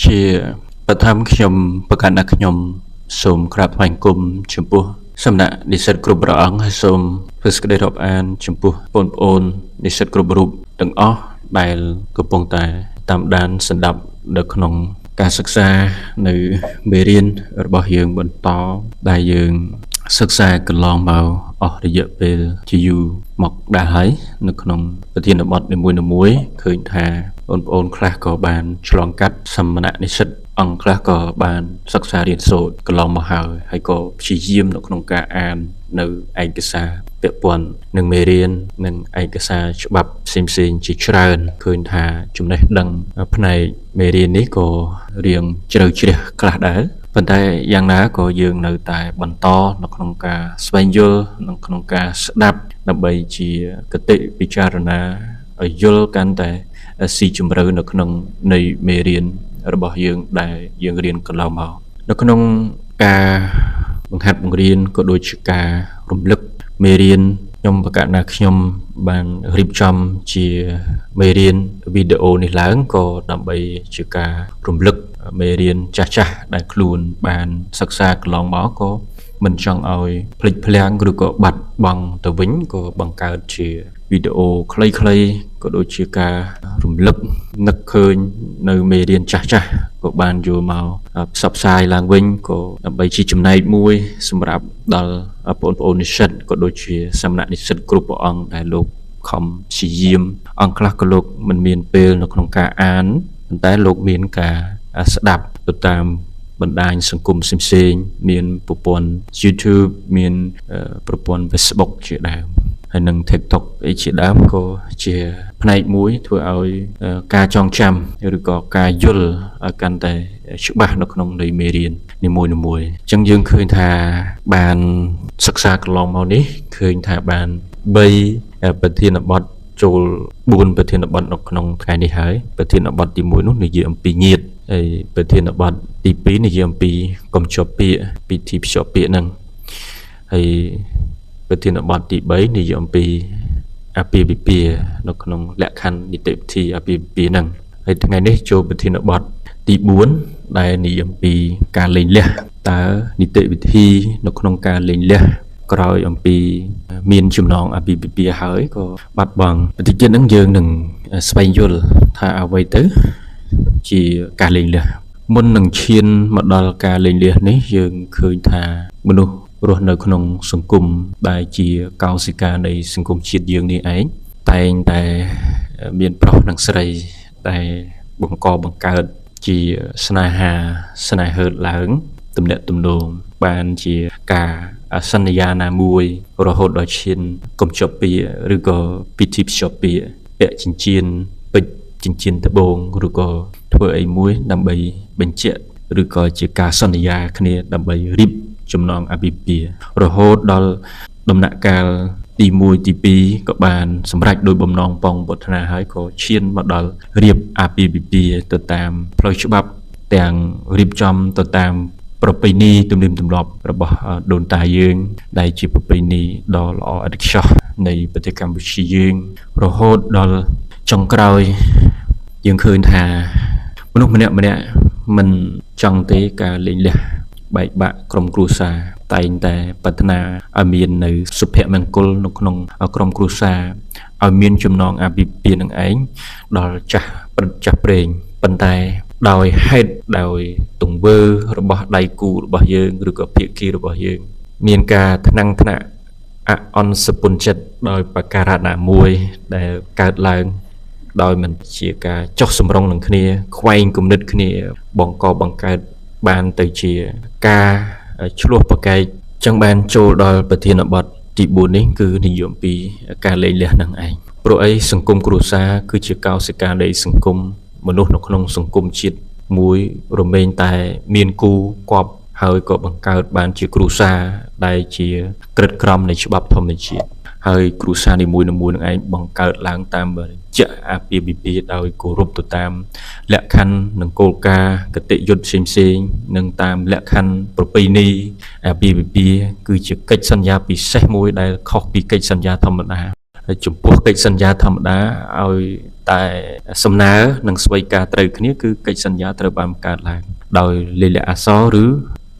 ជាបឋមខ្ញុំប្រកាសថាខ្ញុំសូមក្រាបថ្វាយបង្គំចំពោះសំណាក់និស្សិតគ្រប់ព្រះអង្គហើយសូមធ្វើសេចក្តីរាប់អានចំពោះបងប្អូននិស្សិតគ្រប់រូបទាំងអស់ដែលកំពុងតែតាមដានស្ដាប់នៅក្នុងការសិក្សានៅមេរៀនរបស់យើងបន្តដែលយើងសិក្សាកន្លងមកអស់រយៈពេលជាយូរមកដែរហើយនៅក្នុងប្រធានបទនីមួយៗឃើញថាបងប្អូនខ្លះក៏បានឆ្លងកាត់សមណៈនិស្សិតអង្គខ្លះក៏បានសិក្សារៀនសូត្រកន្លងមកហើយក៏ព្យាយាមនៅក្នុងការអាននៅឯកសារពាក់ព័ន្ធនឹងមេរៀននិងឯកសារច្បាប់ផ្សេងៗជាច្រើនឃើញថាចំណេះដឹងផ្នែកមេរៀននេះក៏រៀងជ្រៅជ្រះខ្លះដែរប៉ុន្តែយ៉ាងណាក៏យើងនៅតែបន្តនៅក្នុងការស្វែងយល់នៅក្នុងការស្ដាប់ដើម្បីជាគតិពិចារណាឲ្យយល់កាន់តែស៊ីជម្រៅនៅក្នុងនៃមេរៀនរបស់យើងដែលយើងរៀនកន្លងមកនៅក្នុងការបង្ហាត់បង្រៀនក៏ដូចជាការរំលឹកមេរៀនខ្ញុំប្រកាសថាខ្ញុំបានរៀបចំជាមេរៀនវីដេអូនេះឡើងក៏ដើម្បីជាការរំលឹកមេរៀនចាស់ៗដែលខ្លួនបានសិក្សាកន្លងមកក៏មិនចង់ឲ្យភ្លេចភ្លាំងឬក៏បាត់បង់ទៅវិញក៏បង្កើតជាវីដេអូខ្លីៗក៏ដូចជាការរំលឹកនឹកឃើញនៅមេរៀនចាស់ៗក៏បានយកមកផ្សព្វផ្សាយឡើងវិញក៏ដើម្បីជាចំណែកមួយសម្រាប់ដល់បងប្អូននិស្សិតក៏ដូចជាសំណាក់និស្សិតគ្រប់ព្រះអង្គដែលលោកខំព្យាយាមអង្គខ្លះក៏លោកមិនមានពេលនៅក្នុងការអានប៉ុន្តែលោកមានការស្ដាប់ទៅតាមបណ្ដាញសង្គមផ្សេងៗមានប្រព័ន្ធ YouTube មានប្រព័ន្ធ Facebook ជាដើមហើយនឹង TikTok អីជាដើមក៏ជាផ្នែកមួយធ្វើឲ្យការចងចាំឬក៏ការយល់ឲ្យកាន់តែច្បាស់នៅក្នុងនៃមេរៀននីមួយៗអញ្ចឹងយើងឃើញថាបានសិក្សាកន្លងមកនេះឃើញថាបាន3ប្រធានបទចូល4ប្រធានបទនៅក្នុងថ្ងៃនេះហើយប្រធានបទទី1នោះនិយាយអំពីញាតិហើយប្រធានបទទី2និយាយអំពីកុំជាប់ពាក្យពិធីភ្ជាប់ពាក្យហ្នឹងហើយប្រធានបទទី3និយាយអំពីអាពាហ៍ពិពាហ៍នៅក្នុងលក្ខខណ្ឌនីតិវិធីអាពាហ៍ពិពាហ៍ហ្នឹងហើយថ្ងៃនេះចូលប្រធានបទទី4ដែលនិយាយអំពីការលែងលះតើនីតិវិធីនៅក្នុងការលែងលះក្រោយអំពីមានចំណងអាពាហ៍ពិពាហ៍ហើយក៏បាត់បង់បន្តិចទៀតហ្នឹងយើងនឹងស្វែងយល់ថាអ្វីទៅជាការលែងលះមុននឹងឈានមកដល់ការលែងលះនេះយើងឃើញថាមនុស្សរស់នៅក្នុងសង្គមដែលជាកោសិកានៃសង្គមជាតិយើងនេះឯងតែងតែមានប្រុសនិងស្រីដែលបង្កើតជាស្នេហើឡើងទំនាក់ទំនងបានជាការសន្យាណាមួយរហូតដល់ឈានកុំជាប់ពាក្យឬក៏ពិធីភ្ជាប់ពាក្យពាក់ចិញ្ចៀនពេជ្រចិញ្ចៀនត្បូងឬក៏ធ្វើអីមួយដើម្បីបញ្ជាក់ឬក៏ជាការសន្យាគ្នាដើម្បីរៀបចំណងអាពាហ៍ពិពាហ៍រហូតដល់ដំណាក់កាលទី1ទី2ក៏បានសម្រេចដោយបំណងប៉ងប្រាថ្នាហើយក៏ឈានមកដល់រៀបអាពាហ៍ពិពាហ៍ទៅតាមផ្លូវច្បាប់ទាំងរៀបចំទៅតាមប្រពៃណីទំនៀមទម្លាប់របស់ដូនតាយើងដែលជាប្រពៃណីដ៏ល្អឥតខ្ចោះនៃប្រទេសកម្ពុជាយើងរហូតដល់ចុងក្រោយយើងឃើញថាមនុស្សម្នាក់មិនចង់ទេការលែងលះបែកបាក់ក្រុមគ្រួសារតែងតែប្រាថ្នាឲ្យមាននៅសុភមង្គលនៅក្នុងក្រុមគ្រួសារឲ្យមានចំណងអាពាហ៍ពិពាហ៍នឹងឯងដល់ចាស់ព្រេងប៉ុន្តែដោយហេតុដោយទង្វើរបស់ដៃគូរបស់យើងឬក៏ភាគីរបស់យើងមានការថ្នាំងថ្នាក់អន់សពុនចិត្តដោយបការៈណាមួយដែលកើតឡើងដោយមិនជាការចុះសម្រុងនឹងគ្នាខ្វែងគំនិតគ្នាបង្កើតបានទៅជាការឆ្លោះប្រកែកចឹងបានចូលដល់ប្រធានបទទី4នេះគឺនិយាយអំពីការលែងលះនឹងឯងព្រោះអីសង្គមគ្រួសារគឺជាកោសិកានៃសង្គមមនុស្សនៅក្នុងសង្គមជាតិមួយរមែងតែមានគូគប់ហើយក៏បង្កើតបានជាគ្រួសារដែលជាក្រិតក្រមនៃច្បាប់ធម្មជាតិហើយគ្រួសារនីមួយៗនឹងឯងបង្កើតឡើងតាមជាអាពាហ៍ពិពាហ៍ដោយគោរពទៅតាមលក្ខខណ្ឌនិងគោលការណ៍គតិយុត្តផ្សេងៗនិងតាមលក្ខខណ្ឌប្រពៃណីអាពាហ៍ពិពាហ៍គឺជាកិច្ចសន្យាពិសេសមួយដែលខុសពីកិច្ចសន្យាធម្មតាហើយចំពោះកិច្ចសន្យាធម្មតាឲ្យ តែសំណើនិងស្វ័យការត្រូវគ្នាគឺកិច្ចសន្យាត្រូវបានបង្កើតឡើងដោយលាយលក្ខណ៍អក្សរឬ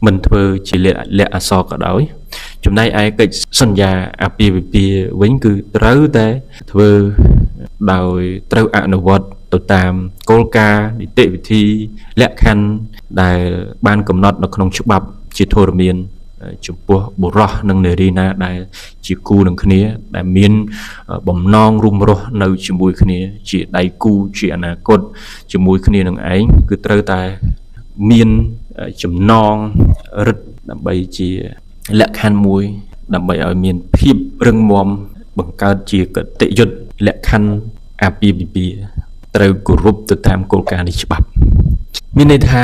មិនធ្វើជាលាយលក្ខណ៍អក្សរក៏ដោយចំណែកឯកិច្ចសន្យាអាពាហ៍ពិពាហ៍វិញគឺត្រូវតែធ្វើដោយត្រូវអនុវត្តទៅតាមគោលការណ៍នីតិវិធីលក្ខខណ្ឌដែលបានកំណត់នៅក្នុងច្បាប់ជាធរមានចំពោះបុរសនិងនារីណាដែលជាគូនឹងគ្នាដែលមានបំណងរួមរស់នៅជាមួយគ្នាជាដៃគូជាអនាគតជាមួយគ្នានឹងឯងគឺត្រូវតែមានចំណងរឹតដើម្បីជាលក្ខខណ្ឌមួយដើម្បីឲ្យមានភាពរឹងមាំបង្កើតជាកតិយុត្តលក្ខខណ្ឌអាពាហ៍ពិពាហ៍ត្រូវគោរពទៅតាមគោលការណ៍នៃច្បាប់មានន័យថា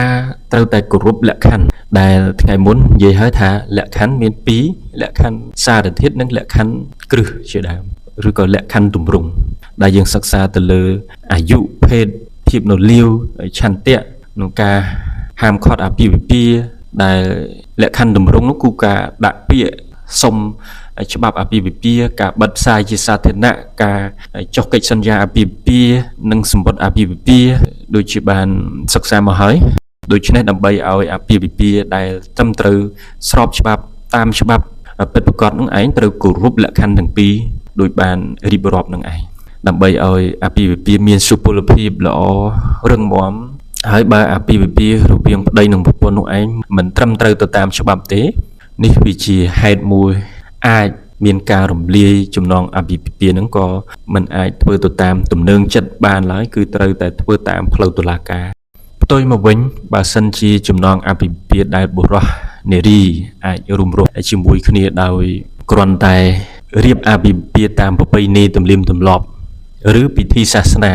ត្រូវតែគោរពលក្ខខណ្ឌដែលថ្ងៃមុននិយាយហើយថាលក្ខខណ្ឌមាន2លក្ខខណ្ឌសារធាតុនិងលក្ខខណ្ឌគ្រឹះជាដើមឬក៏លក្ខខណ្ឌទម្រង់ដែលយើងសិក្សាទៅលើអាយុភេទភាពនៅលាវឆន្ទៈក្នុងការហាមឃាត់អាពាហ៍ពិពាហ៍ដែលលក្ខខណ្ឌទម្រង់នោះគឺការដាក់ពាក្យសុំច្បាប់អាពាហ៍ពិពាហ៍ការបិទផ្សាយជាសាធារណៈការចុះកិច្ចសន្យាអាពាហ៍ពិពាហ៍និងសម្បត្តិអាពាហ៍ពិពាហ៍ដូចជាបានសិក្សាមកហើយដូច្នេះដើម្បីឲ្យអាពាហ៍ពិពាហ៍ដែលត្រឹមត្រូវស្របច្បាប់តាមច្បាប់ពិតប្រាកដនឹងឯងត្រូវគោរពលក្ខខណ្ឌទាំងពីរដោយបានរៀបរាប់នឹងឯងដើម្បីឲ្យអាពាហ៍ពិពាហ៍មានសុពលភាពល្អរឹងមាំហើយបើអាពាហ៍ពិពាហ៍រវាងប្តីនិងប្រពន្ធនោះឯងមិនត្រឹមត្រូវទៅតាមច្បាប់ទេនេះវាជាហេតុមួយអាចមានការរំលាយចំណងអាពាហ៍ពិពាហ៍ហ្នឹងក៏មិនអាចធ្វើទៅតាមទំនើងចិត្តបានឡើយគឺត្រូវតែធ្វើតាមផ្លូវតុលាការផ្ទុយមកវិញបើសិនជាចំណងអាពាហ៍ពិពាហ៍ដែលបុរសនារីអាចរួមរស់ជាមួយគ្នាដោយគ្រាន់តែរៀបអាពាហ៍ពិពាហ៍តាមប្រពៃណីទំនៀមទម្លាប់ឬពិធីសាសនា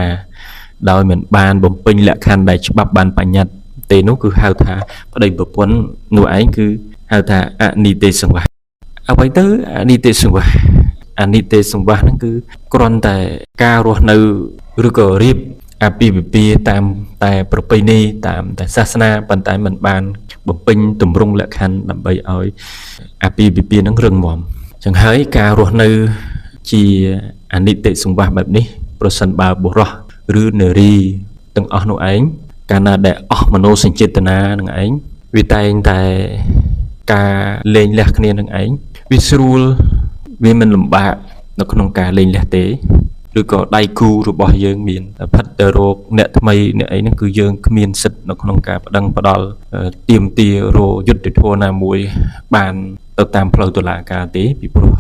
ដោយមិនបានបំពេញលក្ខខណ្ឌដែលច្បាប់បានបញ្ញត្តិទេនោះគឺហៅថាប្តីប្រពន្ធនោះឯងគឺហៅថាអនីតិសង្វាសអ្វីទៅអនីតិសង្វាសហ្នឹងគឺគ្រាន់តែការរស់នៅឬក៏រៀបអាពាហ៍ពិពាហ៍តាមតែប្រពៃណីតាមតែសាសនាប៉ុន្តែមិនបានបំពេញទម្រង់លក្ខខណ្ឌដើម្បីឲ្យអាពាហ៍ពិពាហ៍ហ្នឹងរឹងមាំចឹងហើយការរស់នៅជាអនិច្ចសង្វាសបែបនេះប្រសិនបើបុរសឬនារីទាំងអស់នោះឯងកាលណាដែលអស់មនោសញ្ចេតនានឹងឯងវាតែងតែការលេងលះគ្នានឹងឯងវាស្រួលវាមិនលំបាកនៅក្នុងការលេងលះទេឬក៏ដៃគូរបស់យើងមានផិតទៅរកអ្នកថ្មីអ្នកអីហ្នឹងគឺយើងគ្មានសិទ្ធិនៅក្នុងការប្តឹងផ្តល់ទាមទាររយុត្តិធម៌ណាមួយបានទៅតាមផ្លូវតុលាការទេពីព្រោះ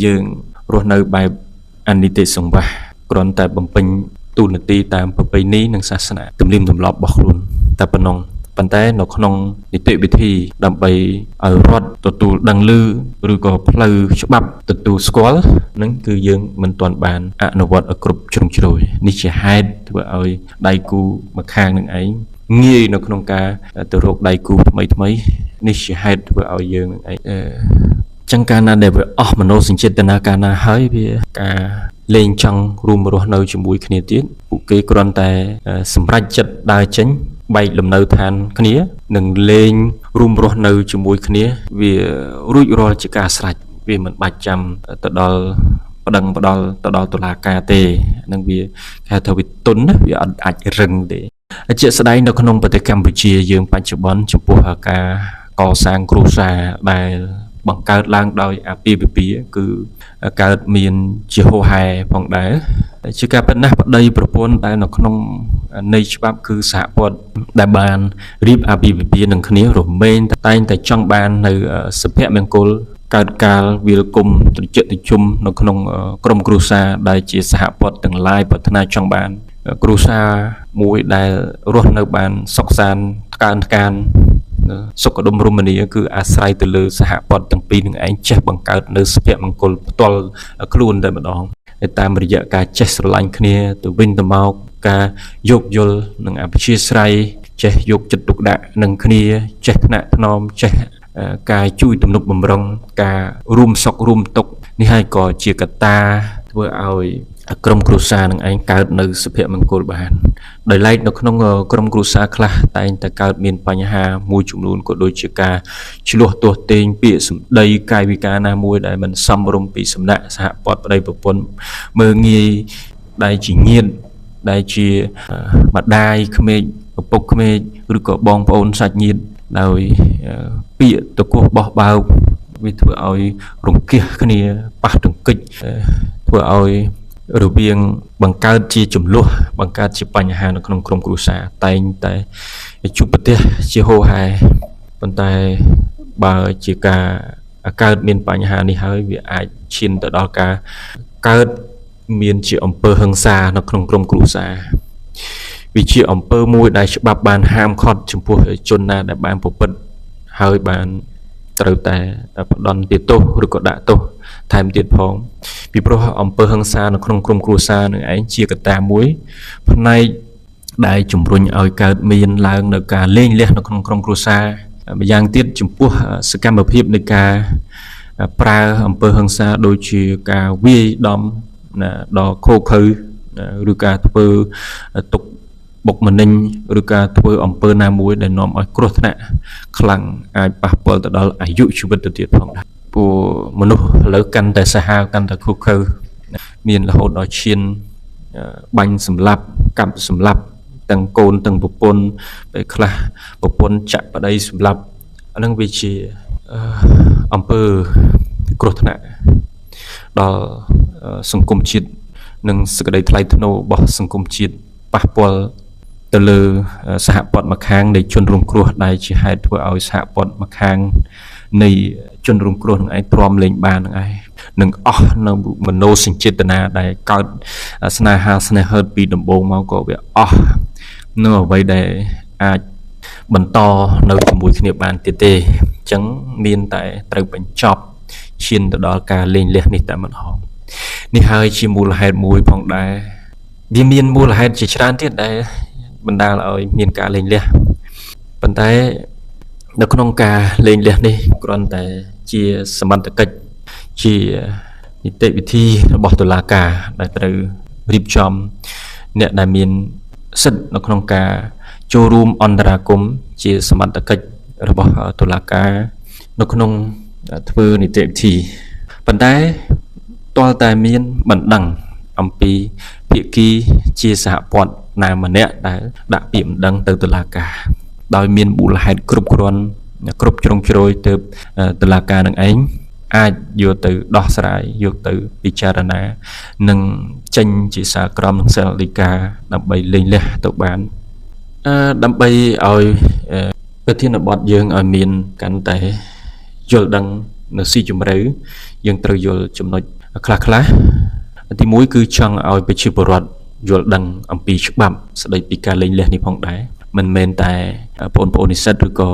យើងរស់នៅបែបអនិច្ចសង្វាសគ្រាន់តែបំពេញទូនាទីតាមប្រពៃណីនិងសាសនាទំនៀមទម្លាប់របស់ខ្លួនតែប៉ុណ្ណឹងប៉ុន្តែនៅក្នុងនីតិវិធីដើម្បីឲ្យរដ្ឋទទួលដឹងឮឬក៏ផ្លូវច្បាប់ទទួលស្គាល់នឹងគឺយើងមិនទាន់បានអនុវត្តឲ្យគ្រប់ជ្រុងជ្រោយនេះជាហេតុធ្វើឲ្យដៃគូម្ខាងនឹងឯងងាយនៅក្នុងការទៅរកដៃគូថ្មីនេះជាហេតុធ្វើឲ្យយើងនឹងឯងចឹងកាលណាដែលវាអស់មនោសញ្ចេតនាកាលណាហើយវាការលេងចង់រួមរស់នៅជាមួយគ្នាទៀតពួកគេគ្រាន់តែសម្រេចចិត្តដើរចេញបែកលំនៅឋានគ្នានិងលេងរួមរស់នៅជាមួយគ្នាវារួចរាល់ជាការស្រេចវាមិនបាច់ចាំទៅដល់ប្តឹងផ្ដាល់ទៅដល់តុលាការទេនឹងវាគេថាវាទុនណាវាអត់អាចរឹងទេជាក់ស្ដែងនៅក្នុងប្រទេសកម្ពុជាយើងបច្ចុប្បន្នចំពោះការកសាងគ្រួសារដែលបង្កើតឡើងដោយអាពាហ៍ពិពាហ៍គឺកើតមានជាហូរហែផងដែរជាការពិតណាស់ប្តីប្រពន្ធដែលនៅក្នុងនៃច្បាប់គឺសហព័ន្ធដែលបានរៀបអាពាហ៍ពិពាហ៍នឹងគ្នារមែងតែងតែចង់បាននៅសុភមង្គលកើតកាលវាលគុំត្រជាក់ត្រជុំនៅក្នុងក្រុមគ្រួសារដែលជាសហព័ន្ធទាំងឡាយប្រាថ្នាចង់បានគ្រួសារមួយដែលរស់នៅបានសុខសាន្តថ្កើងសុខដុមរមនាគឺអាស្រ័យទៅលើសហព័ន្ធទាំងពីរនឹងឯងចេះបង្កើតនៅសុភមង្គលផ្ទាល់ខ្លួនតែម្ដងតាមរយៈការចេះស្រឡាញ់គ្នាទៅវិញទៅមកការយោគយល់និងអព្យាស្រ័យចេះយកចិត្តទុកដាក់នឹងគ្នាចេះថ្នាក់ថ្នមចេះការជួយទំនុកបម្រុងការរួមសុខរួមទុក្ខនេះហើយក៏ជាកត្តាធ្វើឲ្យក្រុមគ្រួសារនឹងឯងកើតនៅសុភមង្គលបានដោយឡែកនៅក្នុងក្រុមគ្រួសារខ្លះតែងតែកើតមានបញ្ហាមួយចំនួនក៏ដូចជាការឆ្លោះទាស់ទែងពាក្យសម្ដីកាយវិការណាមួយដែលមិនសមរម្យពីសំណាក់សហព័ន្ធប្តីប្រពន្ធមើងងាយដែលជាញាតិ ដែលជាម្ដាយក្មេកឪពុកក្មេកឬក៏បងប្អូនសាច់ញាតិដោយពាក្យតកោះបោះបោកវាធ្វើឲ្យរង្គៀសគ្នាប៉ះទង្គិចធ្វើឲ្យរវាងបង្កើតជាចំនួនបង្កើតជាបញ្ហានៅក្នុងក្រុមគ្រួសារតែងតែជួបប្រទះជាហូរហែប៉ុន្តែបើជាការកើតមានបញ្ហានេះហើយវាអាចឈានទៅដល់ការកើតមានជាអំពើហិង្សានៅក្នុងក្រុមគ្រួសារវាជាអំពើមួយដែលច្បាប់បានហាមឃាត់ចំពោះជនណាដែលបានប្រព្រឹត្តហើយបានត្រូវតែផ្ដន្ទាទោសឬក៏ដាក់ទោសថែមទៀតផងពីព្រោះអំពើហិង្សានៅក្នុងក្រុមគ្រួសារនឹងឯងជាកត្តាមួយផ្នែកដែលជំរុញឲ្យកើតមានឡើងនៅការលេងលះនៅក្នុងក្រុមគ្រួសារម្យ៉ាងទៀតចំពោះសកម្មភាពនៃការប្រើអំពើហិង្សាដូចជាការវាយដំដល់ខូខើឬការធ្វើទុកបុកម្នេញឬការធ្វើអំពើណាមួយដែលនាំឲ្យគ្រោះថ្នាក់ខ្លាំងអាចប៉ះពាល់ទៅដល់អាយុជីវិតទៅទៀតផងដែរព្រោះមនុស្សឥឡូវកាន់តែសាហាវកាន់តែខុសខើមានរហូតដល់ឈានបាញ់សម្លាប់កាប់សម្លាប់ទាំងកូនទាំងប្រពន្ធពេលខ្លះប្រពន្ធចាក់ប្តីសម្លាប់អានឹងវាជាអំពើគ្រោះថ្នាក់ដល់សង្គមជាតិនិងសេចក្តីថ្លៃថ្នូររបស់សង្គមជាតិប៉ះពាល់ទៅលើសហព័ន្ធម្ខាងនៃជនរងគ្រោះដែលជាហេតុធ្វើឲ្យសហព័ន្ធម្ខាងនៃជនរងគ្រោះនឹងឯងទ្រាំលេងបាននឹងឯងនឹងអស់នៅមនោសញ្ចេតនាដែលកើតស្នេហាស្នេហ៍ហឺតពីដំបូងមកក៏វាអស់នៅអ្វីដែលអាចបន្តនៅជាមួយគ្នាបានទៀតទេអញ្ចឹងមានតែត្រូវបញ្ចប់ឈានទៅដល់ការលេងលះនេះតែម្ដងនេះហើយជាមូលហេតុមួយផងដែរវាមានមូលហេតុជាច្រើនទៀតដែលបណ្ដាលឲ្យមានការលេងលះប៉ុន្តែនៅក្នុងការលេងលះនេះគ្រាន់តែជាសមត្ថកិច្ចជានីតិវិធីរបស់តុលាការដែលត្រូវរៀបចំអ្នកដែលមានសិទ្ធិនៅក្នុងការចូលរួមអន្តរាគមន៍ជាសមត្ថកិច្ចរបស់តុលាការនៅក្នុងធ្វើនីតិវិធីប៉ុន្តែទាល់តែមានបណ្ដឹងអំពីភាគីជាសហព័ន្ធណាម្នាក់ដែលដាក់ពាក្យបណ្ដឹងទៅតុលាការដោយមានមូលហេតុគ្រប់គ្រាន់គ្រប់ជ្រុងជ្រោយទៅតុលាការនឹងឯងអាចយកទៅដោះស្រាយយកទៅពិចារណានិងចេញជាសារក្រមនិងសាលដីកាដើម្បីលេងលះទៅបានដើម្បីឲ្យប្រធានបទយើងឲ្យមានកាន់តែយល់ដឹងនៅស៊ីជម្រៅយើងត្រូវយល់ចំណុចខ្លះទីមួយគឺចង់ឲ្យប្រជាពលរដ្ឋយល់ដឹងអំពីច្បាប់ស្តីពីការលេងលះនេះផងដែរមិនមែនតែបងប្អូននិស្សិតឬក៏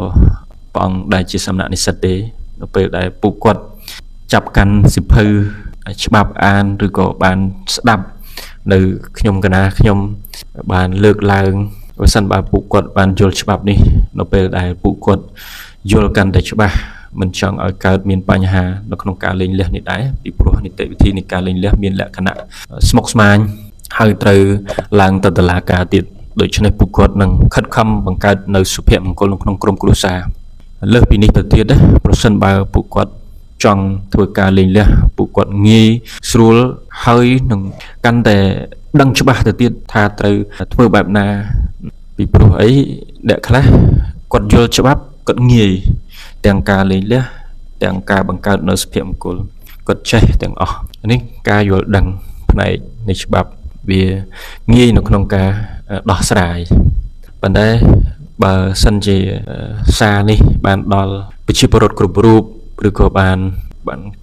ព្រះអង្គដែលជាសំណាក់និស្សិតទេនៅពេលដែលពួកគាត់ចាប់កាន់សិភៅច្បាប់អានឬក៏បានស្ដាប់នៅខ្ញុំកណាខ្ញុំបានលើកឡើងបើសិនបើពួកគាត់បានយល់ច្បាប់នេះនៅពេលដែលពួកគាត់យល់កាន់តែច្បាស់មិនចង់ឲ្យកើតមានបញ្ហានៅក្នុងការលេងលះនេះដែរពីព្រោះនីតិវិធីនៃការលេងលះមានលក្ខណៈស្មុគស្មាញហើយត្រូវឡើងទៅតុលាការទៀតដូច្នេះពួកគាត់នឹងខិតខំបង្កើតនៅសុភមង្គលនៅក្នុងក្រុមគ្រួសារលើសពីនេះទៅទៀតប្រសិនបើពួកគាត់ចង់ធ្វើការលេងលះពួកគាត់ងាយស្រួលហើយនឹងកាន់តែដឹងច្បាស់ទៅទៀតថាត្រូវធ្វើបែបណាពីព្រោះអីអ្នកខ្លះគាត់យល់ច្បាប់គាត់ងាយទាំងការលេងលះទាំងការបង្កើតនៅសុភមង្គលគាត់ចេះទាំងអស់នេះការយល់ដឹងផ្នែកនៃច្បាប់វាងាយនៅក្នុងការដោះស្រាយប៉ុន្តែបើសិនជាសារនេះបានដល់ប្រជាពលរដ្ឋគ្រប់រូបឬក៏បាន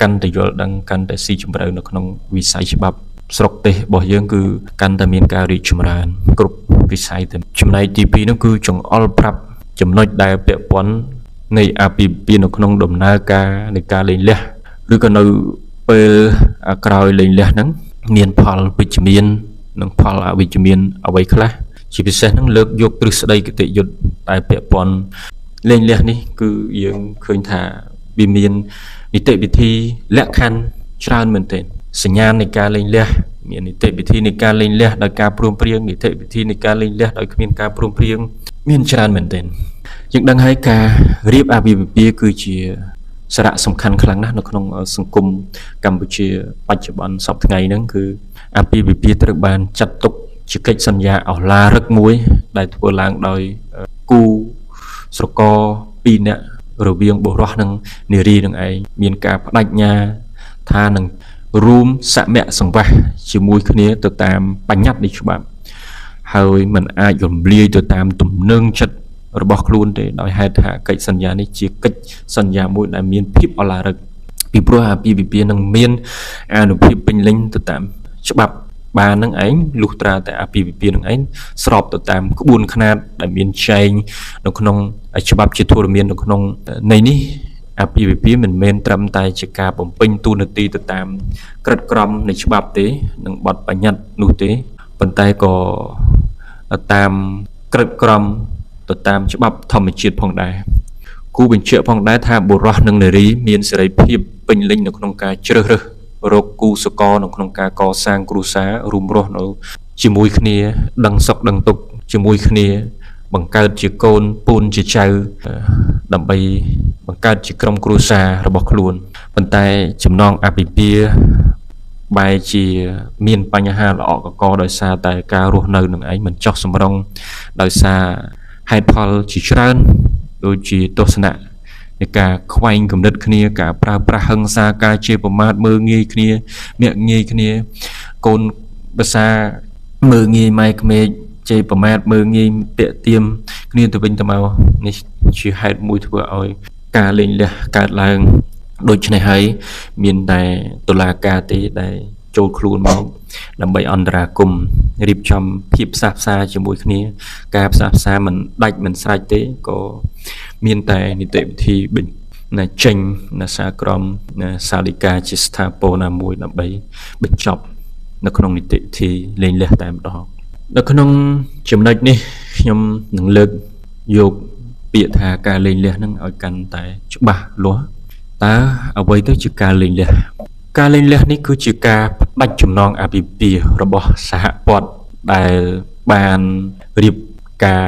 កាន់តែយល់ដឹងកាន់តែស៊ីជម្រៅនៅក្នុងវិស័យច្បាប់ស្រុកទេសរបស់យើងគឺកាន់តែមានការរីកចម្រើនគ្រប់វិស័យទៅចំណែកទី2នោះគឺចង្អុលប្រាប់ចំណុចដែលពាក់ព័ន្ធនៃអាពាហ៍ពិពាហ៍នៅក្នុងដំណើរការនៃការលេងលះឬក៏នៅពេលក្រោយលេងលះហ្នឹងមានផលវិជ្ជមាននិងផលអវិជ្ជមានអ្វីខ្លះជាពិសេសហ្នឹងលើកយកទ្រឹស្ដីគតិយុត្តដែលពាក់ព័ន្ធលេងលះនេះគឺយើងឃើញថាវាមាននីតិវិធីលក្ខខណ្ឌច្រើនមែនទែនសញ្ញាណនៃការលេងលះមាននីតិវិធីនៃការលេងលះដោយការព្រមព្រៀងនីតិវិធីនៃការលេងលះដោយគ្មានការព្រមព្រៀងមានច្រើនមែនទែនយើងដឹងហើយការរៀបអាពាហ៍ពិពាហ៍គឺជាសារៈសំខាន់ខ្លាំងណាស់នៅក្នុងសង្គមកម្ពុជាបច្ចុប្បន្នសពថ្ងៃហ្នឹងគឺអាពាហ៍ពិពាហ៍ត្រូវបានចាត់ទុក ជាកិច្ចសន្យាអស់ឡារឹកមួយដែលធ្វើឡើងដោយគូស្រករ2នាក់រវាងបុរសនិងនារីនឹងឯងមានការបដិញ្ញាថានឹងរួមសមគ្គសង្វាសជាមួយគ្នាទៅតាមបញ្ញត្តិនៃច្បាប់ហើយមិនអាចរំលាយទៅតាមទំនឹងចិត្តរបស់ខ្លួនទេដោយហេតុថាកិច្ចសន្យានេះជាកិច្ចសន្យាមួយដែលមានភាពអឡារឹកពីព្រោះអាពាហ៍ពិពាហ៍នឹងមានអានុភាពពេញលេញទៅតាមច្បាប់បាននឹងឯងលុះត្រាតែអាពាហ៍ពិពាហ៍នឹងឯងស្របទៅតាមក្បួនខ្នាតដែលមានចែងនៅក្នុងច្បាប់ជាធរមាននៅក្នុងនៃនេះអាពាហ៍ពិពាហ៍មិនមែនត្រឹមតែជាការបំពេញតួនាទីទៅតាមក្រឹតក្រមនៃច្បាប់ទេនិងបទបញ្ញត្តិនោះទេប៉ុន្តែក៏តាមក្រឹតក្រមទៅតាមច្បាប់ធម្មជាតិផងដែរគូបញ្ជាក់ផងដែរថាបុរសនិងនារីមានសេរីភាពពេញលេញនៅក្នុងការជ្រើសរើសរកគូសកលនៅក្នុងការកសាងគ្រួសាររួមរស់នៅជាមួយគ្នាដឹងសុខដឹងទុក្ខជាមួយគ្នាបង្កើតជាកូនពូនជាចៅដើម្បីបង្កើតជាក្រុមគ្រួសាររបស់ខ្លួនប៉ុន្តែចំណងអាពាហ៍ពិពាហ៍បែរជាមានបញ្ហាល្អកកដោយសារតែការរស់នៅនឹងឯងមិនចោះសម្រងដោយសារហេតុផលជាច្រើនដូចជាទស្សនៈនៃការខ្វែងគំនិតគ្នាការប្រើប្រាស់ហិង្សាការជេរប្រមាថមើលងាយគ្នាមាក់ងាយគ្នាកូនភាសាមើលងាយម៉ែក្មេកជេរប្រមាថមើលងាយពាក់ទៀមគ្នាទៅវិញទៅមកនេះជាហេតុមួយធ្វើឲ្យការលែងលះកើតឡើងដូច្នេះហើយមានតែតុលាការទេដែលចូលខ្លួនមកដើម្បីអន្តរាគមន៍រៀបចំភាពផ្សះផ្សាជាមួយគ្នាការផ្សះផ្សាមិនដាច់មិនស្រេចទេក៏មានតែនីតិវិធីចេញនៅសាក្រមសាលិកាជាស្ថាពរណាមួយដើម្បីបញ្ចប់នៅក្នុងនីតិវិធីលែងលះតែម្ដងនៅក្នុងចំណុចនេះខ្ញុំនឹងលើកយកពាក្យថាការលែងលះនឹងឲ្យកាន់តែច្បាស់លាស់តើអ្វីទៅជាការលែងលះការលែងលះនេះគឺជាការផ្ដាច់ចំណងអាពាហ៍ពិពាហ៍របស់សហព័ន្ធដែលបានរៀបការ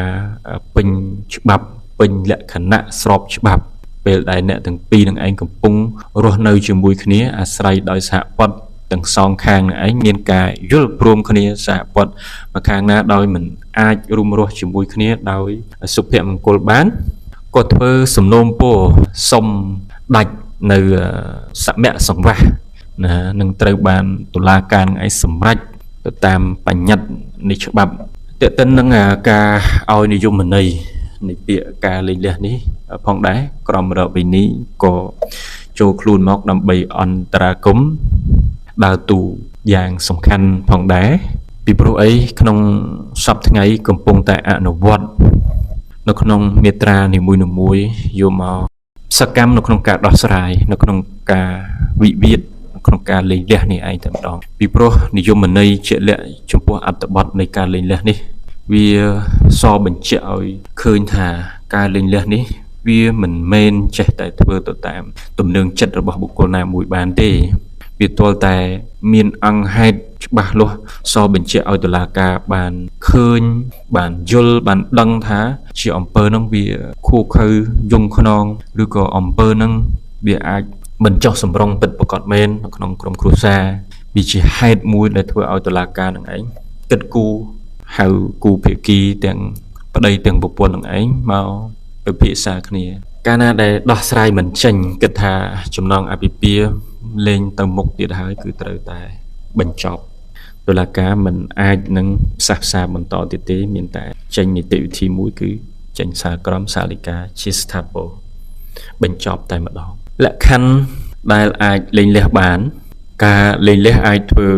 ពេញច្បាប់ពេញលក្ខណៈស្របច្បាប់ពេលដែលអ្នកទាំងពីរនឹងឯងកំពុងរស់នៅជាមួយគ្នាអាស្រ័យដោយសហព័ន្ធទាំងសងខាងនឹងឯងមានការយល់ព្រមគ្នាសហព័ន្ធមួយខាងណាដោយមិនអាចរួមរស់ជាមួយគ្នាដោយសុភមង្គលបានក៏ធ្វើសំណូមពរសុំដាច់នៅសមគ្គសង្វាសណានឹងត្រូវបានតុលាការនឹងឯងសម្រេចទៅតាមបញ្ញត្តិនៃច្បាប់តើតើនឹងការឲ្យនិយមន័យនៃពាក្យការលែងលះនេះផងដែរក្រមរដ្ឋវិន័យក៏ចូលខ្លួនមកដើម្បីអន្តរាគមន៍ដើរតួយ៉ាងសំខាន់ផងដែរពីព្រោះអីក្នុងសប្តាហ៍ថ្ងៃកំពុងតែអនុវត្តនៅក្នុងមាត្រានីមួយៗយកមកសកម្មនៅក្នុងការដោះស្រាយនៅក្នុងការវិវាទក្នុងការលែងលះនេះឯងតែម្ដងពីព្រោះនិយមន័យជាក់លាក់ចំពោះអត្ថបទនៃការលែងលះនេះវាសបញ្ជាក់ឲ្យឃើញថាការលែងលះនេះវាមិនមែនចេះតែធ្វើទៅតាមទំនឹងចិត្តរបស់បុគ្គលណាមួយបានទេវាទាល់តែមានអង្គហេតុច្បាស់លាស់សបញ្ជាក់ឲ្យតុលាការបានឃើញបានយល់បានដឹងថាជាអំពើហ្នឹងវាខួខើយងខ្នងឬក៏អំពើហ្នឹងវាអាចមិនចោះសម្រងពិតប្រាកដមែននៅក្នុងក្រុមគ្រួសារវាជាហេតុមួយដែលធ្វើឲ្យតុលាការនឹងឯងគិតគូរហៅគូភាគីទាំងប្តីទាំងប្រពន្ធនឹងឯងមកពិភាក្សាគ្នាកាលណាដែលដោះស្រាយមិនចេញគិតថាចំណងអាពាហ៍ពិពាហ៍លែងទៅមុខទៀតហើយគឺត្រូវតែបញ្ចប់តុលាការមិនអាចនឹងផ្សះផ្សាបន្តទៀតទេមានតែចេញនីតិវិធីមួយគឺចេញសារក្រមសាលិកាជាស្ថាពរបញ្ចប់តែម្ដងលក្ខខណ្ឌដែលអាចលែងលះបានការលែងលះអាចធ្វើ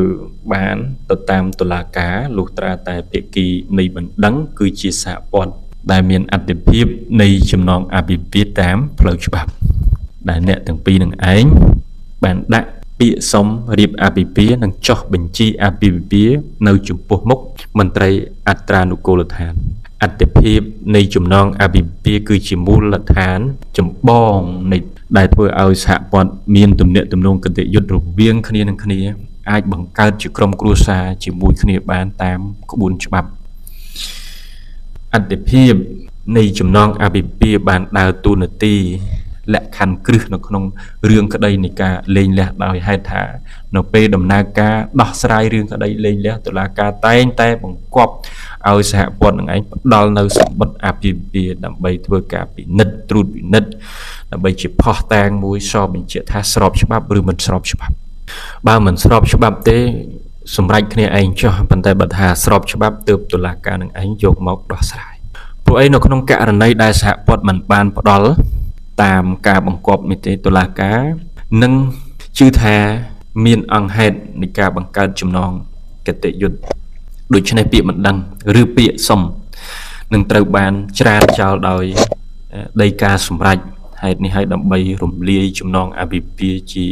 បានទៅតាមតុលាការលុះត្រាតែភាគីនៃបណ្ដឹងគឺជាសហព័ន្ធដែលមានអធិភាពនៃចំណងអាពាហ៍ពិពាហ៍តាមផ្លូវច្បាប់ដែលអ្នកទាំងពីរនឹងឯងបានដាក់ពាក្យសុំរៀបអាពាហ៍ពិពាហ៍និងចុះបញ្ជីអាពាហ៍ពិពាហ៍នៅចំពោះមុខមន្ត្រីអត្រានុកូលដ្ឋានអធិភាពនៃចំណងអាពាហ៍ពិពាហ៍គឺជាមូលដ្ឋានចម្បងនៃដែលធ្វើឲ្យសហព័ន្ធមានទំនាក់ទំនងគតិយុត្តរវាងគ្នានឹងគ្នាអាចបង្កើតជាក្រុមគ្រួសារជាមួយគ្នាបានតាមក្បួនច្បាប់អធិភាពនៃចំណងអាពាហ៍ពិពាហ៍បានដើរតួនាទី លក្ខខណ្ឌគ្រឹះនៅក្នុងរឿងក្តីនៃការលែងលះដោយហេតុថានៅពេលដំណើរការដោះស្រាយរឿងក្តីលែងលះតុលាការតែងតែបង្គាប់ឲ្យសហព័ន្ធនឹងឯងផ្ដល់នៅសម្បត្តិអាពាហ៍ពិពាហ៍ដើម្បីធ្វើការពិនិត្យត្រួតពិនិត្យដើម្បីជាផុសតាងមួយសបញ្ជាក់ថាស្របច្បាប់ឬមិនស្របច្បាប់បើមិនស្របច្បាប់ទេសម្រេចគ្នាឯងចុះប៉ុន្តែបើថាស្របច្បាប់ទើបតុលាការនឹងឯងយកមកដោះស្រាយពួកឯងនៅក្នុងករណីដែលសហព័ន្ធមិនបានផ្ដល់តាមការបង្គាប់នេះទេតុលាការនឹងជឿថាមានអង្គហេតុនៃការបង្កើតចំណងគតិយុត្តដូច្នេះពាក្យមិនដឹងឬពាក្យសុំនឹងត្រូវបានច្រានចោលដោយដីកាសម្រេចហេតុនេះហើយដើម្បីរំលាយចំណងអាពាហ៍ពិពាហ៍ជា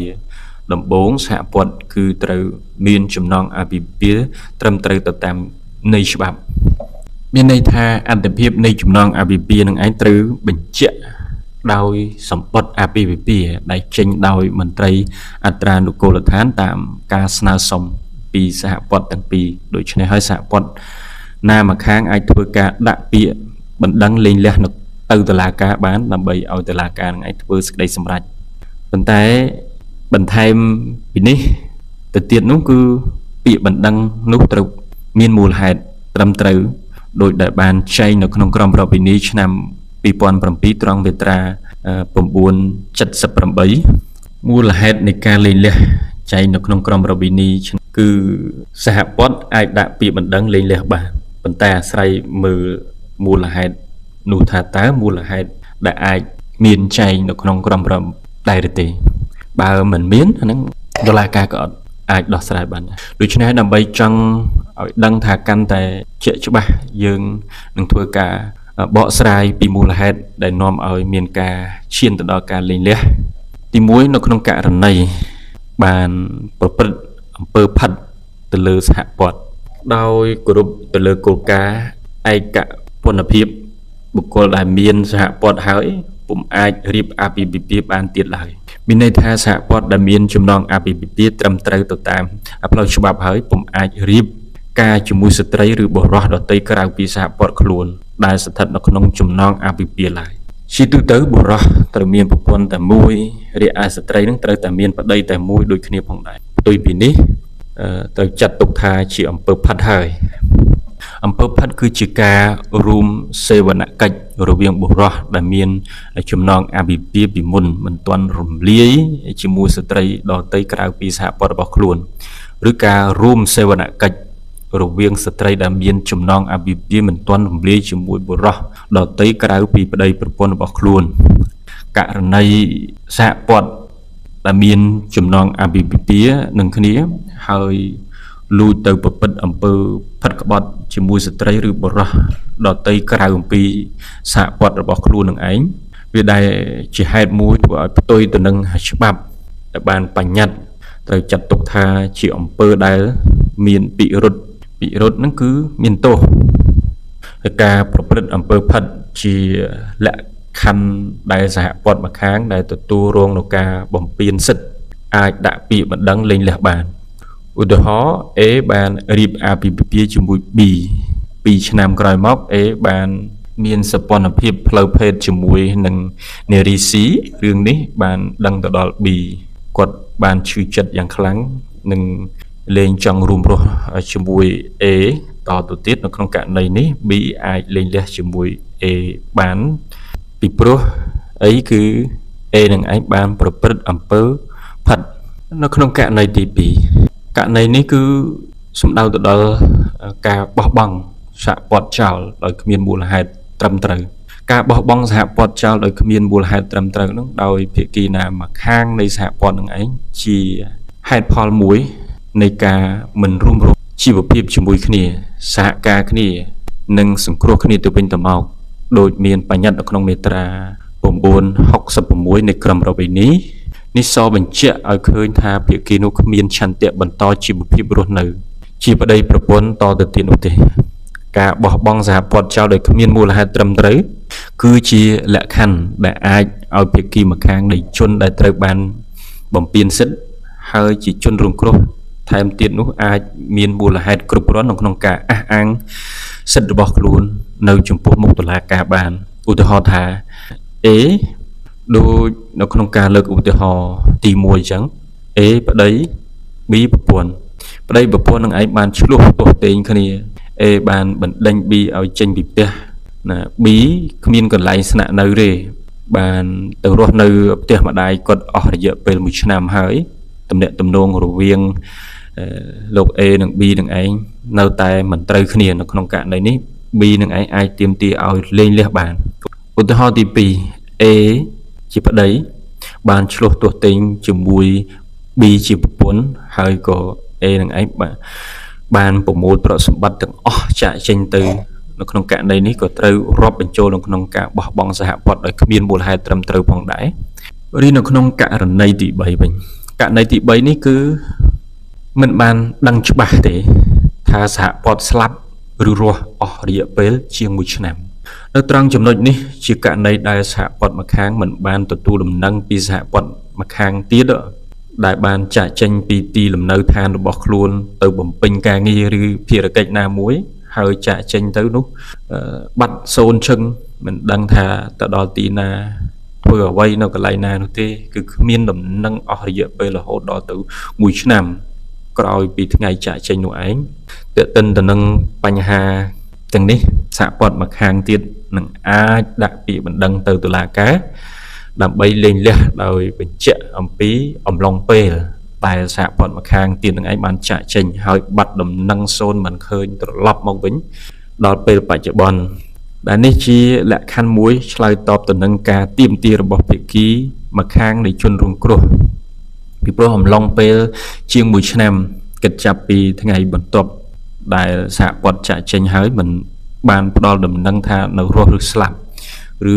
ដំបូងសហព័ន្ធគឺត្រូវមានចំណងអាពាហ៍ពិពាហ៍ត្រឹមត្រូវទៅតាមន័យច្បាប់មានន័យថាអត្ថភាពនៃចំណងអាពាហ៍ពិពាហ៍នឹងឯងត្រូវបញ្ជាក់ដោយសម្បត្តិអាពាហ៍ពិពាហ៍ដែលចេញដោយមន្ត្រីអត្រានុកូលដ្ឋានតាមការស្នើសុំពីសហព័ន្ធទាំងពីរដូច្នេះហើយសហព័ន្ធណាមួយខាងអាចធ្វើការដាក់ពាក្យបណ្ដឹងលែងលះទៅតុលាការបានដើម្បីឲ្យតុលាការនឹងឯងធ្វើសេចក្តីសម្រេចប៉ុន្តែបន្ថែមពីនេះទៅទៀតនោះគឺពាក្យបណ្ដឹងនោះត្រូវមានមូលហេតុត្រឹមត្រូវដោយដែលបានចែងនៅក្នុងក្រមប្រពៃណីឆ្នាំ2007ត្រង់មាត្រា978មូលហេតុនៃការលែងលះចែងនៅក្នុងក្រមប្រពៃណីគឺសហព័ន្ធអាចដាក់ពាក្យបណ្ដឹងលែងលះបានប៉ុន្តែអាស្រ័យមើលមូលហេតុនោះថាតើមូលហេតុដែលអាចមានចែងនៅក្នុងក្រមប្រពៃណីដែរឬទេបើមិនមានអាហ្នឹងតុលាការក៏អាចដោះស្រាយបានដែរដូច្នេះដើម្បីចង់ឲ្យដឹងថាកាន់តែជាក់ច្បាស់យើងនឹងធ្វើការបកស្រាយពីមូលហេតុដែលនាំឲ្យមានការឈានទៅដល់ការលែងលះទី1នៅក្នុងករណីបានប្រព្រឹត្តអំពើផិតទៅលើសហព័ន្ធដោយគោរពទៅលើគោលការណ៍ឯកពន្ធភាពបុគ្គលដែលមានសហព័ន្ធហើយពុំអាចរៀបអាពាហ៍ពិពាហ៍បានទៀតឡើយមានន័យថាសហព័ន្ធដែលមានចំណងអាពាហ៍ពិពាហ៍ត្រឹមត្រូវទៅតាមផ្លូវច្បាប់ហើយពុំអាចរៀបការជាមួយស្ត្រីឬបុរសដទៃក្រៅពីសហព័ន្ធខ្លួនដែលស្ថិតនៅក្នុងចំណងអាពាហ៍ពិពាហ៍ឡើយជាទូទៅបុរសត្រូវមានប្រពន្ធតែមួយរីឯស្ត្រីនឹងត្រូវតែមានប្តីតែមួយដូចគ្នាផងដែរផ្ទុយពីនេះត្រូវចាត់ទុកថាជាអំពើផិតហើយអំពើផិតគឺជាការរួមសេវនកិច្ចរវាងបុរសដែលមានចំណងអាពាហ៍ពិពាហ៍ពីមុនមិនទាន់រំលាយជាមួយស្ត្រីដទៃក្រៅពីសហព័ន្ធរបស់ខ្លួនឬការរួមសេវនកិច្ចរវាងស្ត្រីដែលមានចំណងអាពាហ៍ពិពាហ៍មិនទាន់រំលាយជាមួយបុរសដទៃក្រៅពីប្តីប្រពន្ធរបស់ខ្លួនករណីសហព័ន្ធដែលមានចំណងអាពាហ៍ពិពាហ៍នឹងគ្នាហើយលួចទៅប្រព្រឹត្តអំពើផិតក្បត់ជាមួយស្ត្រីឬបុរសដទៃក្រៅអំពីសហព័ន្ធរបស់ខ្លួននឹងឯងវាដែលជាហេតុមួយធ្វើឲ្យផ្ទុយទៅនឹងច្បាប់ដែលបានបញ្ញត្តិត្រូវចាត់ទុកថាជាអំពើដែលមានពិរុទ្ធហ្នឹងគឺមានទោសហើយការប្រព្រឹត្តអំពើផិតជាលក្ខខណ្ឌដែលសហព័ន្ធម្ខាងដែលទទួលរងនឹងការបំពានសិទ្ធិអាចដាក់ពាក្យបណ្ដឹងលែងលះបានឧទាហរណ៍ A បានរៀបអាពាហ៍ពិពាហ៍ជាមួយ B 2ឆ្នាំក្រោយមក A បានមានសព្វនភាពផ្លូវភេទជាមួយនឹងនារី C រឿងនេះបានដឹងទៅដល់ B គាត់បានឈឺចិត្តយ៉ាងខ្លាំងនិងលែងចង់រួមរស់ជាមួយ A តទៅទៀតនៅក្នុងករណីនេះ B អាចលែងលះជាមួយ A បានពីព្រោះអីគឺ A នឹងឯងបានប្រព្រឹត្តអំពើផិតនៅក្នុងករណីទី2ករណីនេះគឺសំដៅទៅដល់ការបោះបង់សហព័ន្ធចោលដោយគ្មានមូលហេតុត្រឹមត្រូវការបោះបង់សហព័ន្ធចោលដោយគ្មានមូលហេតុត្រឹមត្រូវនោះដោយភាគីណាមួយខាងនៃសហព័ន្ធនឹងឯងជាហេតុផលមួយនៃការមិនរួមរស់ជីវភាពជាមួយគ្នាសហការគ្នានិងសង្គ្រោះគ្នាទៅវិញទៅមកដោយមានបញ្ញត្តិនៅក្នុងមាត្រា966នៃក្រមប្រពៃណីនេះសបញ្ជាក់ឲ្យឃើញថាភាគីនោះគ្មានឆន្ទៈបន្តជីវភាពរស់នៅជាប្តីប្រពន្ធតទៅទៀតនោះទេការបោះបង់សហព័ន្ធចោលដោយគ្មានមូលហេតុត្រឹមត្រូវគឺជាលក្ខខណ្ឌដែលអាចឲ្យភាគីម្ខាងនៃជនដែលត្រូវបានបំពានសិទ្ធិហើយជាជនរងគ្រោះថែមទៀតនោះអាចមានមូលហេតុគ្រប់គ្រាន់នៅក្នុងការអះអាងសិទ្ធិរបស់ខ្លួននៅចំពោះមុខតុលាការបានឧទាហរណ៍ថា A ដូចនៅក្នុងការលើកឧទាហរណ៍ទី1អញ្ចឹង A ប្តី B ប្រពន្ធប្តីប្រពន្ធនឹងឯងបានឆ្លោះទាស់ទែងគ្នា A បានបណ្ដេញ B ឲ្យចេញពីផ្ទះណា B គ្មានកន្លែងស្នាក់នៅទេបានទៅរស់នៅផ្ទះម្ដាយគាត់អស់រយៈពេល1ឆ្នាំហើយទំនាក់ទំនងរវាងលោក A និង B នឹងឯងនៅតែមិនត្រូវគ្នានៅក្នុងករណីនេះ B នឹងឯងអាចទាមទារឲ្យលែងលះបានឧទាហរណ៍ទី2 A ជាប្តីបានឆ្លោះទាស់ទែងជាមួយ B ជាប្រពន្ធហើយក៏ A នឹងឯងបានប្រមូលទ្រព្យសម្បត្តិទាំងអស់ចាក់ចេញទៅនៅក្នុងករណីនេះក៏ត្រូវរាប់បញ្ចូលនៅក្នុងការបោះបង់សហព័ន្ធដោយគ្មានមូលហេតុត្រឹមត្រូវផងដែររីនៅក្នុងករណីទី3វិញករណីទី3នេះគឺមិនបានដឹងច្បាស់ទេថាសហព័ន្ធស្លាប់ឬរស់អស់រយៈពេលជាង1ឆ្នាំនៅត្រង់ចំណុចនេះជាករណីដែលសហព័ន្ធម្ខាងមិនបានទទួលដំណឹងពីសហព័ន្ធម្ខាងទៀតដែលបានចាក់ចេញពីទីលំនៅឋានរបស់ខ្លួនទៅបំពេញការងារឬភារកិច្ចណាមួយហើយចាក់ចេញទៅនោះបាត់សូនឈឹងមិនដឹងថាទៅដល់ទីណាធ្វើអ្វីនៅកន្លែងណានោះទេគឺគ្មានដំណឹងអស់រយៈពេលរហូតដល់ទៅ1ឆ្នាំក្រោយពីថ្ងៃចាក់ចេញនោះឯងទន្ទឹមទៅនឹងបញ្ហាទាំងនេះសហព័ន្ធម្ខាងទៀតនឹងអាចដាក់ពាក្យបណ្ដឹងទៅតុលាការដើម្បីលែងលះដោយបញ្ជាក់អំពីអំឡុងពេលដែលសហព័ន្ធម្ខាងទៀតនឹងឯងបានចាក់ចេញហើយបាត់ដំណឹងសូនមិនឃើញត្រឡប់មកវិញដល់ពេលបច្ចុប្បន្នដែលនេះជាលក្ខខណ្ឌមួយឆ្លើយតបទៅនឹងការទាមទាររបស់ភាគីម្ខាងនៃជនរងគ្រោះពីព្រោះអំឡុងពេលជាង1ឆ្នាំគិតចាប់ពីថ្ងៃបន្ទាប់ដែលសហព័ន្ធចាក់ចេញហើយមិនបានផ្ដល់ដំណឹងថានៅរស់ឬស្លាប់ឬ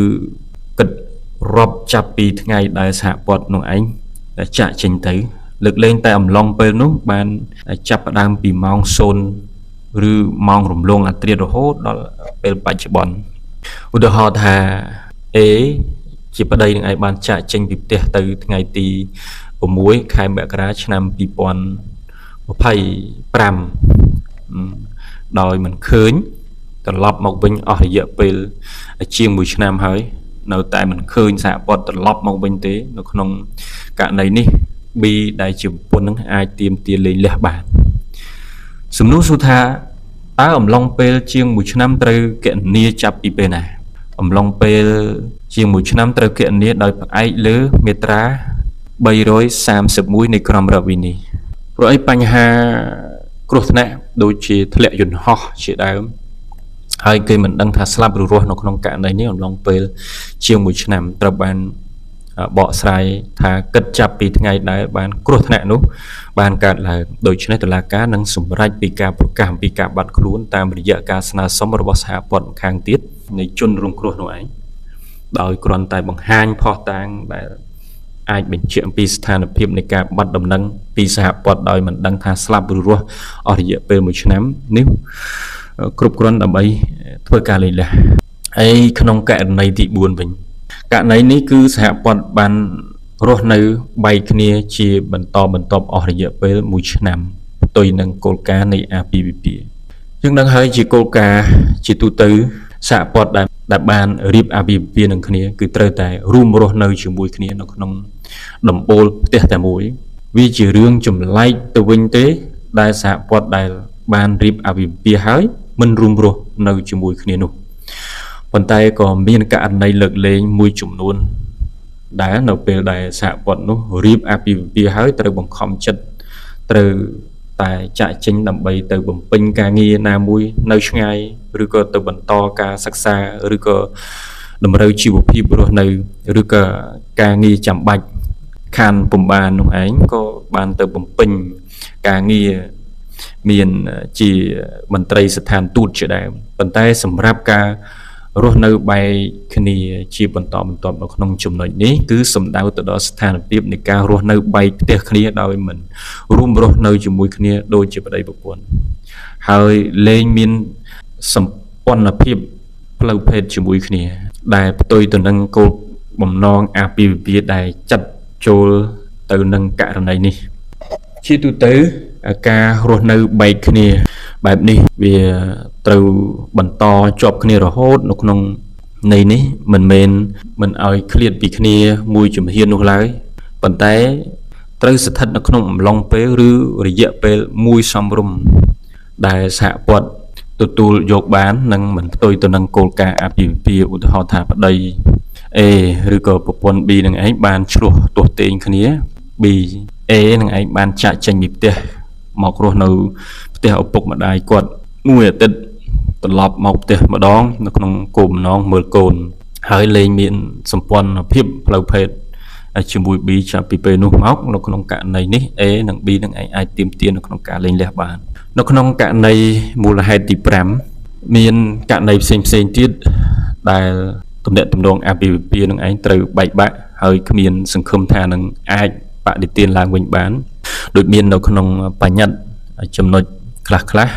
គិតរាប់ចាប់ពីថ្ងៃដែលសហព័ន្ធនោះឯងចាក់ចេញទៅលើកលែងតែអំឡុងពេលនោះបានចាប់ផ្ដើមពីម៉ោង0ឬម៉ោងរំលងអត្រារហូតដល់ពេលបច្ចុប្បន្នឧទាហរណ៍ថា A ជាប្តីនឹងឯងបានចាក់ចេញពីផ្ទះទៅថ្ងៃទី6ខែមករាឆ្នាំ2025ដោយមិនឃើញត្រឡប់មកវិញអស់រយៈពេលជាង1ឆ្នាំហើយនៅតែមិនឃើញសហព័ន្ធត្រឡប់មកវិញទេនៅក្នុងករណីនេះ B ដែលជាប្រពន្ធនឹងអាចទាមទារលែងលះបានសំណួរសួរថាតើអំឡុងពេលជាង1ឆ្នាំត្រូវគណនាចាប់ពីពេលណាអំឡុងពេលជាង1ឆ្នាំត្រូវគណនាដោយផ្អែកលើមាត្រា331នៃក្រមរដ្ឋវិន័យព្រោះអីបញ្ហាគ្រោះថ្នាក់ដូចជាធ្លាក់យន្តហោះជាដើមហើយគេមិនដឹងថាស្លាប់ឬរស់នៅក្នុងករណីនេះអំឡុងពេលជាង1ឆ្នាំត្រូវបានបកស្រាយថាគិតចាប់ពីថ្ងៃដែលបានគ្រោះថ្នាក់នោះបានកើតឡើងដូច្នេះតុលាការនឹងសម្រេចពីការប្រកាសអំពីការបាត់ខ្លួនតាមរយៈការស្នើសុំរបស់សហព័ន្ធម្ខាងទៀតនៃជនរងគ្រោះនោះឯងដោយគ្រាន់តែបង្ហាញភស្តុតាងដែលអាចបញ្ជាក់អំពីស្ថានភាពនៃការបាត់ដំណឹងពីសហព័ន្ធដោយមិនដឹងថាស្លាប់ឬរស់អស់រយៈពេល1ឆ្នាំនេះគ្រប់គ្រាន់ដើម្បីធ្វើការលែងលះហើយក្នុងករណីទី4វិញករណីនេះគឺសហព័ន្ធបានរស់នៅបែកគ្នាជាបន្តបន្ទាប់អស់រយៈពេល1ឆ្នាំផ្ទុយនឹងគោលការណ៍នៃ APBP យើងដឹងហើយជាគោលការណ៍ជាទូទៅសហព័ន្ធដែលបានរៀប APBP នឹងគ្នាគឺត្រូវតែរួមរស់នៅជាមួយគ្នានៅក្នុងដំបូលផ្ទះតែមួយវាជារឿងចម្លែកទៅវិញទេដែលសហព័ន្ធដែលបានរៀប APBP ហើយមិនរួមរស់នៅជាមួយគ្នានោះប៉ុន្តែក៏មានករណីលើកលែងមួយចំនួនដែលនៅពេលដែលសហព័ន្ធនោះរៀប APBP ហើយត្រូវបង្ខំចិត្តត្រូវតែចាក់ចេញដើម្បីទៅបំពេញការងារណាមួយនៅឆ្ងាយឬក៏ទៅបន្តការសិក្សាឬក៏តម្រូវជីវភាពរស់នៅឬក៏ការងារចាំបាច់ខានពំបាននោះឯងក៏បានទៅបំពេញការងារមានជាមន្ត្រីស្ថានទូតជាដើមប៉ុន្តែសម្រាប់ការរស់នៅបែកគ្នាជាបន្តបន្ទាប់នៅក្នុងចំណុចនេះគឺសំដៅទៅដល់ស្ថានភាពនៃការរស់នៅបែកផ្ទះគ្នាដោយមិនរួមរស់នៅជាមួយគ្នាដូចជាប្តីប្រពន្ធហើយលែងមានសម្ព័ន្ធភាពផ្លូវភេទជាមួយគ្នាដែលផ្ទុយទៅនឹងគោលបំណងអាពាហ៍ពិពាហ៍ដែលចាត់ចូលទៅនឹងករណីនេះជាទូទៅការរស់នៅបែកគ្នាបែបនេះវាត្រូវបន្តជាប់គ្នារហូតនៅក្នុង នៃនេះមិនមែនមិនឲ្យឃ្លាតពីគ្នាមួយជំហាននោះឡើយប៉ុន្តែត្រូវស្ថិតនៅក្នុងអំឡុងពេលឬរយៈពេលមួយសមរម្យដែលសហព័ន្ធទទួលយកបាននិងមិនផ្ទុយទៅនឹងគោលការណ៍អាពាហ៍ពិពាហ៍ឧទាហរណ៍ថាប្តី A ឬក៏ប្រពន្ធ B នឹងឯងបានឆ្លោះទាស់ទែងគ្នា B A នឹងឯងបានចាក់ចេញពីផ្ទះមករស់នៅផ្ទះឪពុកម្ដាយគាត់មួយអាទិត្យត្រឡប់មកផ្ទះម្ដងនៅក្នុងគោលបំណងមើលកូនហើយលែងមានសម្ព័ន្ធភាពផ្លូវភេទជាមួយ B ចាប់ពីពេលនោះមកនៅក្នុងករណីនេះ A និង B នឹងឯងអាចទាមទារនៅក្នុងការលែងលះបាននៅក្នុងករណីមូលហេតុទី5មានករណីផ្សេងទៀតដែលទំនាក់ទំនងអាពាហ៍ពិពាហ៍នឹងឯងត្រូវបែកបាក់ហើយគ្មានសង្ឃឹមថានឹងអាចបដិទានឡើងវិញបានដូចមាននៅក្នុងបញ្ញត្តិចំណុចខ្លះ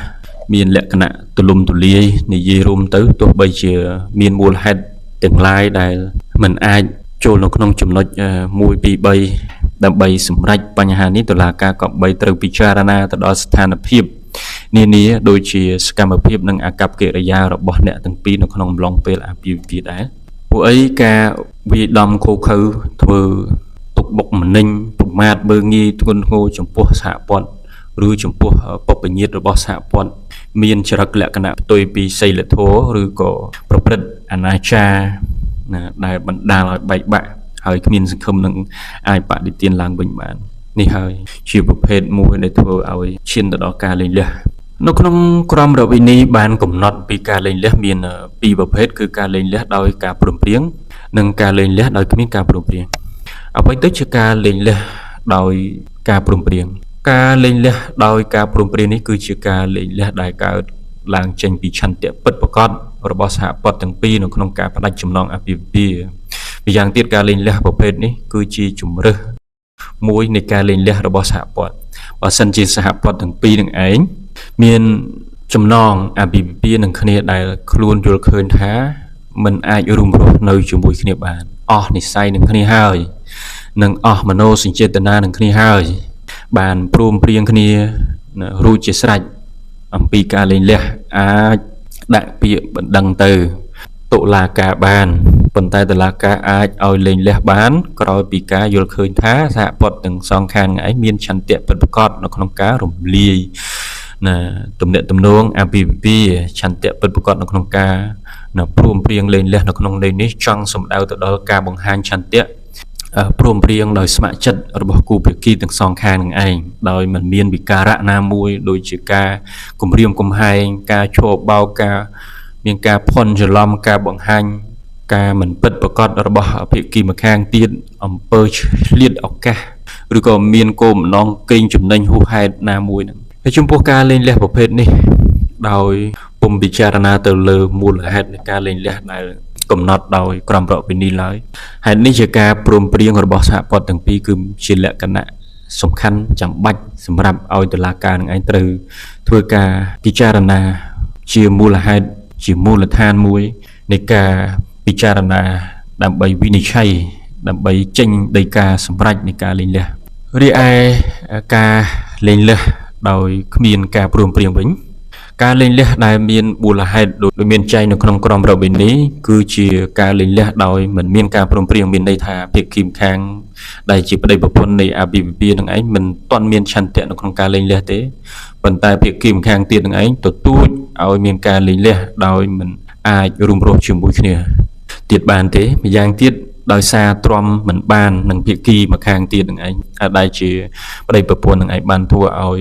មានលក្ខណៈទូលំទូលាយនិយាយរួមទៅទោះបីជាមានមូលហេតុទាំងឡាយដែលមិនអាចចូលនៅក្នុងចំណុច1 2 3ដើម្បីសម្រេចបញ្ហានេះតុលាការក៏បីត្រូវពិចារណាទៅដល់ស្ថានភាពនានាដូចជាសកម្មភាពនិងអាកប្បកិរិយារបស់អ្នកទាំងពីរនៅក្នុងអំឡុងពេលអាពាហ៍ពិពាហ៍ដែរពួកអីការវាយដំឃោឃៅធ្វើទុកបុកម្នេញប្រមាថមើលងាយធ្ងន់ធ្ងរចំពោះសហព័ន្ធឬចំពោះបុព្វញាតិរបស់សហព័ន្ធមានចរិតលក្ខណៈផ្ទុយពីសីលធម៌ឬក៏ប្រព្រឹត្តអនាចារណាដែលបណ្ដាលឲ្យបែកបាក់ហើយគ្មានសង្ឃឹមនឹងអាចបដិទានឡើងវិញបាននេះហើយជាប្រភេទមួយដែលធ្វើឲ្យឈានទៅដល់ការលែងលះនៅក្នុងក្រមរដ្ឋវិន័យបានកំណត់ពីការលែងលះមានពីរប្រភេទគឺការលែងលះដោយការព្រមព្រៀងនិងការលែងលះដោយគ្មានការព្រមព្រៀងអ្វីទៅជាការលែងលះដោយការព្រមព្រៀងការលែងលះដោយការព្រមព្រៀងនេះគឺជាការលែងលះដែលកើតឡើងចេញពីឆន្ទៈពិតប្រាកដរបស់សហព័ន្ធទាំងពីរនៅក្នុងការផ្ដាច់ចំណងអាពាហ៍ពិពាហ៍ម្យ៉ាងទៀតការលែងលះប្រភេទនេះគឺជាជំរើសមួយនៃការលែងលះរបស់សហព័ន្ធបើសិនជាសហព័ន្ធទាំងពីរនឹងឯងមានចំណងអាពាហ៍ពិពាហ៍នឹងគ្នាដែលខ្លួនយល់ឃើញថាមិនអាចរួមរស់នៅជាមួយគ្នាបានអស់និស្ស័យនឹងគ្នាហើយនិងអស់មនោសញ្ចេតនានឹងគ្នាហើយបានព្រមព្រៀងគ្នារួចជាស្រេចអំពីការលែងលះអាចដាក់ពាក្យបណ្ដឹងទៅតុលាការបានប៉ុន្តែតុលាការអាចឲ្យលែងលះបានក្រោយពីការយល់ឃើញថាសហព័ន្ធទាំងសងខាងឯងមានឆន្ទៈពិតប្រាកដនៅក្នុងការរំលាយណាទំនាក់ទំនងអាពាហ៍ពិពាហ៍ឆន្ទៈពិតប្រាកដនៅក្នុងការព្រមព្រៀងលែងលះនៅក្នុងន័យនេះចង់សំដៅទៅដល់ការបង្ហាញឆន្ទៈព្រមព្រៀងដោយស្ម័គ្រចិត្តរបស់គូភាគីទាំងសងខាងនឹងឯងដោយមិនមានវិការៈណាមួយដូចជាការគំរាមកំហែងការឈរបោកការមានការភ័ន្តច្រឡំការបង្ហាញការមិនពិតប្រាកដរបស់ភាគីម្ខាងទៀតអំពើឆ្លៀតឱកាសឬក៏មានគោលបំណងកេងចំណេញហួសហេតុណាមួយហ្នឹងហើយចំពោះការលែងលះប្រភេទនេះដោយពុំពិចារណាទៅលើមូលហេតុនៃការលែងលះដែលកំណត់ដោយក្រមរដ្ឋវិន័យឡើយហេតុនេះជាការព្រមព្រៀងរបស់សហព័ន្ធទាំងពីរគឺជាលក្ខណៈសំខាន់ចាំបាច់សម្រាប់ឲ្យតុលាការនឹងឯងត្រូវធ្វើការពិចារណាជាមូលហេតុជាមូលដ្ឋានមួយនៃការពិចារណាដើម្បីវិនិច្ឆ័យដើម្បីចេញដីកាសម្រេចនៃការលែងលះរីឯការលែងលះដោយគ្មានការព្រមព្រៀងវិញការលែងលះដែលមានមូលហេតុដូចមានចែងនៅក្នុងក្រមរដ្ឋវិន័យគឺជាការលែងលះដោយមិនមានការព្រមព្រៀងមានន័យថាភាគីម្ខាងដែលជាប្តីប្រពន្ធនៃអាពាហ៍ពិពាហ៍នឹងឯងមិនទាន់មានឆន្ទៈនៅក្នុងការលែងលះទេប៉ុន្តែភាគីម្ខាងទៀតនឹងឯងទទូចឲ្យមានការលែងលះដោយមិនអាចរួមរស់ជាមួយគ្នាទៀតបានទេម្យ៉ាងទៀតដោយសារទ្រាំមិនបាននឹងភាគីម្ខាងទៀតនឹងឯងដែលជាប្តីប្រពន្ធនឹងឯងបានធ្វើឲ្យ